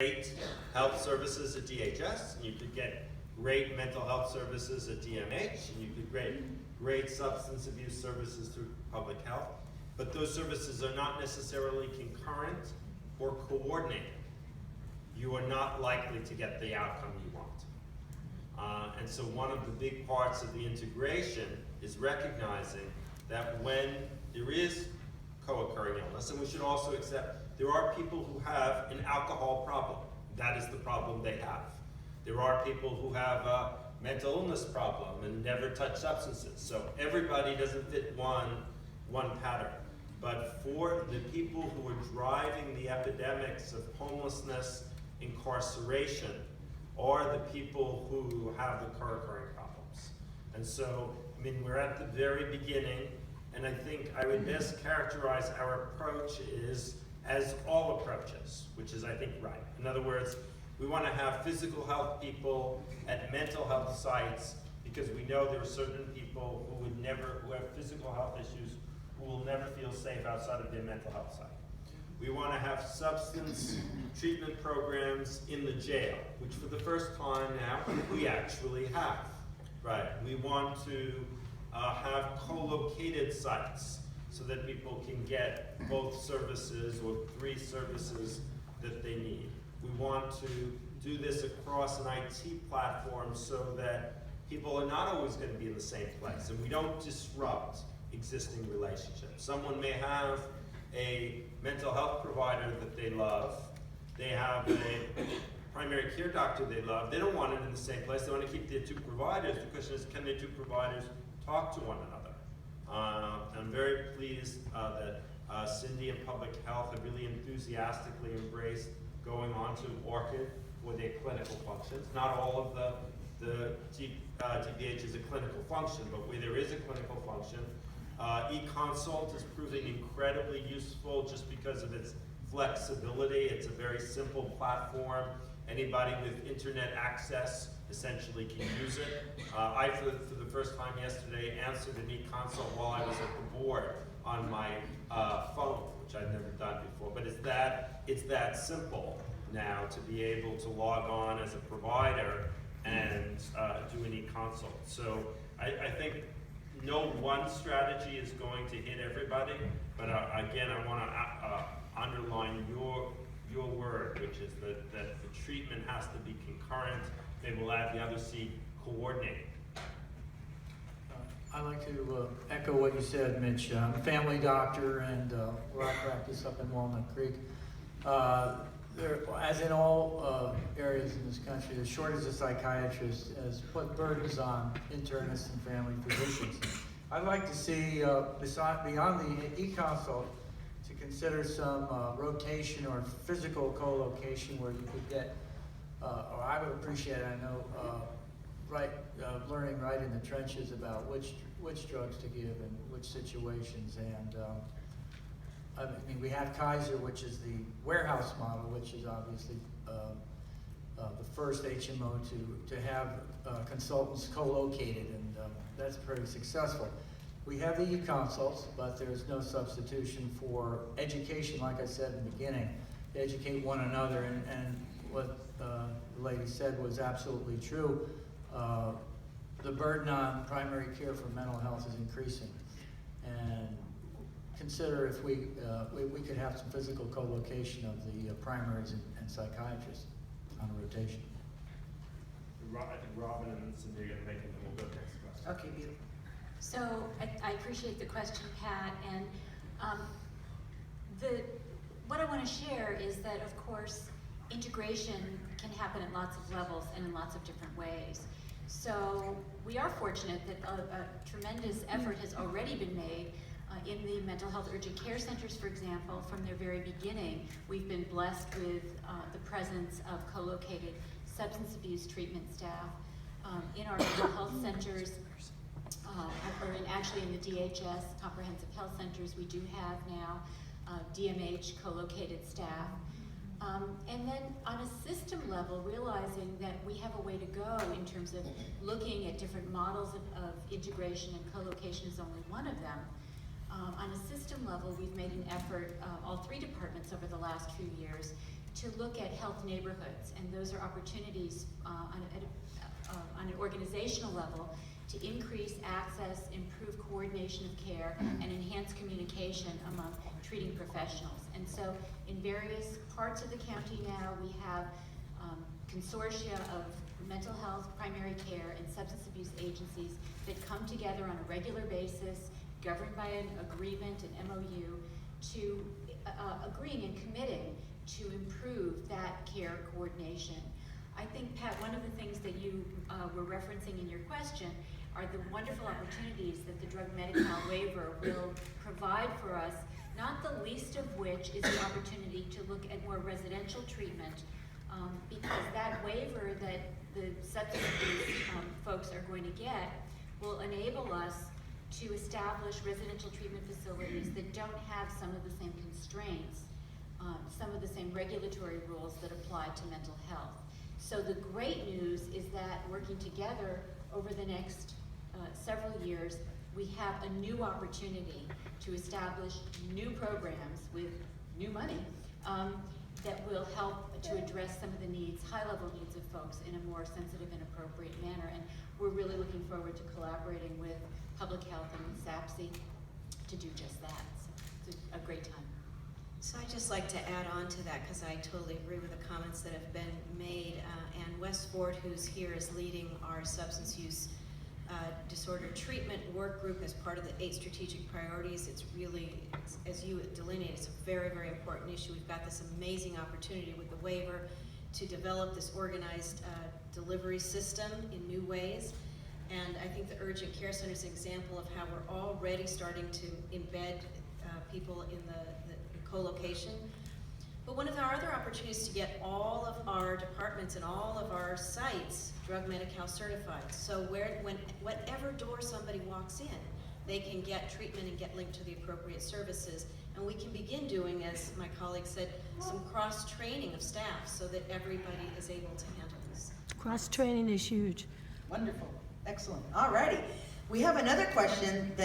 great health services at DHS, and you could get great mental health services at DMH, and you could get great substance abuse services through public health. But those services are not necessarily concurrent or coordinated. You are not likely to get the outcome you want. And so one of the big parts of the integration is recognizing that when there is co-occurring illness, and we should also accept there are people who have an alcohol problem. That is the problem they have. There are people who have a mental illness problem and never touch substances. So everybody doesn't fit one pattern. But for the people who are driving the epidemics of homelessness, incarceration, are the people who have the co-occurring problems. And so, I mean, we're at the very beginning, and I think I would best characterize our approach is as all approaches, which is, I think, right. In other words, we want to have physical health people at mental health sites because we know there are certain people who have physical health issues who will never feel safe outside of their mental health site. We want to have substance treatment programs in the jail, which for the first time now we actually have. Right. We want to have co-located sites so that people can get both services or 3 services that they need. We want to do this across an IT platform so that people are not always going to be in the same place, and we don't disrupt existing relationships. Someone may have a mental health provider that they love. They have a primary care doctor they love. They don't want it in the same place. They want to keep their 2 providers. The question is, can their 2 providers talk to one another? I'm very pleased that Cindy and Public Health have really enthusiastically embraced going on to ORCID for their clinical functions. Not all of the DPH is a clinical function, but where there is a clinical function, eConsult is proving incredibly useful just because of its flexibility. It's a very simple platform. Anybody with internet access essentially can use it. I, for the first time yesterday, answered an eConsult while I was at the board on my phone, which I've never done before. But it's that simple now to be able to log on as a provider and do an eConsult. So I think no one strategy is going to hit everybody, but again, I want to underline your word, which is that the treatment has to be concurrent. They will add the other C, coordinating. I'd like to echo what you said, Mitch. I'm a family doctor, and where I practice up in Walnut Creek, there, as in all areas in this country, the shortage of psychiatrists has put burdens on internists and family physicians. I'd like to see, beyond the eConsult, to consider some rotation or physical co-location where you could get, or I would appreciate, I know, learning right in the trenches about which drugs to give and which situations. And I mean, we have Kaiser, which is the warehouse model, which is obviously the first HMO to have consultants co-located, and that's pretty successful. We have the eConsults, but there's no substitution for education, like I said in the beginning, to educate one another, and what the lady said was absolutely true. The burden on primary care for mental health is increasing, and consider if we could have some physical co-location of the primaries and psychiatrists on a rotation. I think Robin and Cindy are going to make it, and we'll go to the next question. Okay, beautiful. So I appreciate the question, Pat, and what I want to share is that, of course, integration can happen at lots of levels and in lots of different ways. So we are fortunate that a tremendous effort has already been made in the mental health urgent care centers, for example. From their very beginning, we've been blessed with the presence of co-located substance abuse treatment staff in our mental health centers, actually in the DHS comprehensive health centers. We do have now DMH co-located staff. And then on a system level, realizing that we have a way to go in terms of looking at different models of integration, and co-location is only one of them. On a system level, we've made an effort, all 3 departments over the last few years, to look at health neighborhoods, and those are opportunities on an organizational level to increase access, improve coordination of care, and enhance communication among treating professionals. And so in various parts of the county now, we have consortia of mental health, primary care, and substance abuse agencies that come together on a regular basis, governed by an agreement, an MOU, to agreeing and committing to improve that care coordination. I think, Pat, one of the things that you were referencing in your question are the wonderful opportunities that the drug Medi-Cal waiver will provide for us, not the least of which is the opportunity to look at more residential treatment, because that waiver that the substance abuse folks are going to get will enable us to establish residential treatment facilities that don't have some of the same constraints, some of the same regulatory rules that apply to mental health. So the great news is that working together over the next several years, we have a new opportunity to establish new programs with new money that will help to address some of the needs, high-level needs of folks in a more sensitive and appropriate manner. And we're really looking forward to collaborating with Public Health and with SAPC to do just that. So it's a great time. So I'd just like to add on to that, because I totally agree with the comments that have been made. And Wes Ford, who's here, is leading our substance use disorder treatment work group as part of the 8 strategic priorities. It's really, as you delineate, it's a very, very important issue. We've got this amazing opportunity with the waiver to develop this organized delivery system in new ways. And I think the urgent care center is an example of how we're already starting to embed people in the co-location. But one of our other opportunities is to get all of our departments and all of our sites drug Medi-Cal certified. So whatever door somebody walks in, they can get treatment and get linked to the appropriate services. And we can begin doing, as my colleague said, some cross-training of staff so that everybody is able to handle this. Cross-training is huge. Wonderful, excellent. All righty. We have another question that